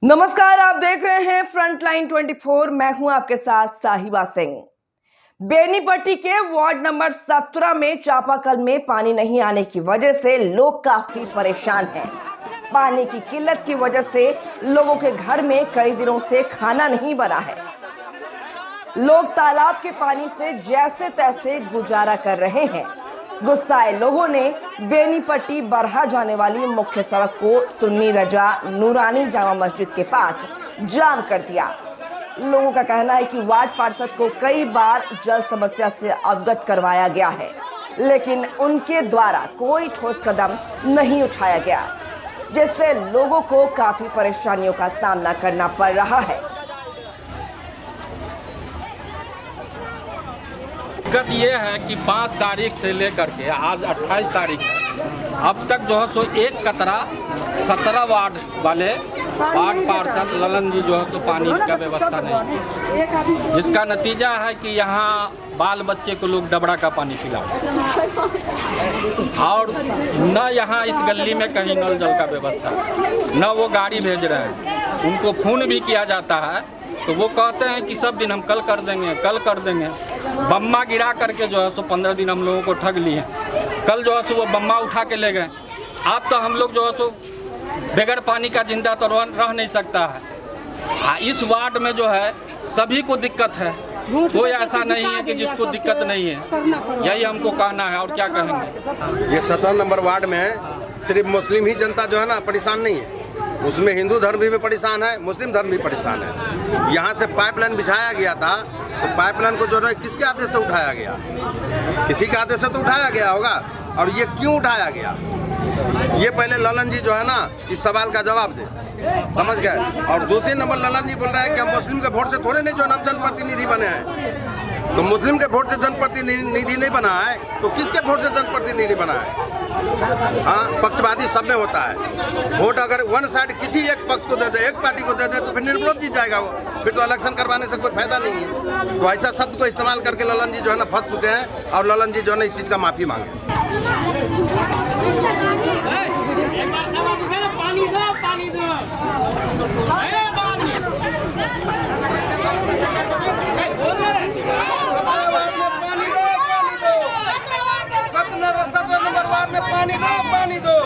नमस्कार, आप देख रहे हैं फ्रंटलाइन 24। मैं हूं आपके साथ साहिबा सिंह। बेनीपट्टी के वार्ड नंबर 17 में चापाकल में पानी नहीं आने की वजह से लोग काफी परेशान हैं। पानी की किल्लत की वजह से लोगों के घर में कई दिनों से खाना नहीं बना है। लोग तालाब के पानी से जैसे तैसे गुजारा कर रहे हैं। गुस्साए लोगों ने बेनीपट्टी बरहा जाने वाली मुख्य सड़क को सुन्नी रजा नूरानी जामा मस्जिद के पास जाम कर दिया। लोगों का कहना है कि वार्ड पार्षद को कई बार जल समस्या से अवगत करवाया गया है, लेकिन उनके द्वारा कोई ठोस कदम नहीं उठाया गया, जिससे लोगों को काफी परेशानियों का सामना करना पड़ रहा है। दिक्कत ये है कि 5 तारीख से लेकर के आज 28 तारीख है, अब तक जो है सो एक कतरा 17 वार्ड वाले वार्ड पार्षद ललन जी जो है सो पानी का व्यवस्था नहीं, जिसका नतीजा है कि यहाँ बाल बच्चे को लोग डबरा का पानी पिला और न यहाँ इस गली में कहीं नल जल का व्यवस्था, न वो गाड़ी भेज रहे हैं। उनको फोन भी किया जाता है तो वो कहते हैं कि सब दिन हम कल कर देंगे। बम्मा गिरा करके जो है सो 15 दिन हम लोगों को ठग लिए। कल जो है सो वो बम्मा उठा के ले गए। अब तो हम लोग जो है सो बगैर पानी का जिंदा तो रह नहीं सकता है। इस वार्ड में जो है सभी को दिक्कत है, कोई ऐसा नहीं है कि जिसको दिक्कत नहीं है। यही हमको कहना है और क्या कहेंगे। ये 17 नंबर वार्ड में सिर्फ मुस्लिम ही जनता जो है ना परेशान नहीं है, उसमें हिंदू धर्म भी परेशान है, मुस्लिम धर्म भी परेशान है। यहाँ से पाइपलाइन बिछाया गया था तो पाइपलाइन को जो है किसके आदेश से उठाया गया? किसी के आदेश से तो उठाया गया होगा। और ये क्यों उठाया गया, ये पहले ललन जी जो है ना इस सवाल का जवाब दे, समझ गए। और दूसरे नंबर ललन जी बोल रहे हैं कि हम मुस्लिम के वोट से थोड़े नहीं जो हम जनप्रतिनिधि बने हैं। तो मुस्लिम के वोट से जनप्रतिनिधि नहीं बना है तो किसके वोट से जनप्रतिनिधि बना है? हाँ, पक्षपाती सब में होता है। वोट अगर वन साइड किसी एक पक्ष को दे दे, एक पार्टी को दे दे तो फिर निर्विरोध जीत जाएगा वो, फिर तो इलेक्शन करवाने से कोई फायदा नहीं है। तो ऐसा शब्द को इस्तेमाल करके ललन जी जो है ना फंस चुके हैं और ललन जी जो है ना इस चीज़ का माफी मांगे। पानी दो पानी दो।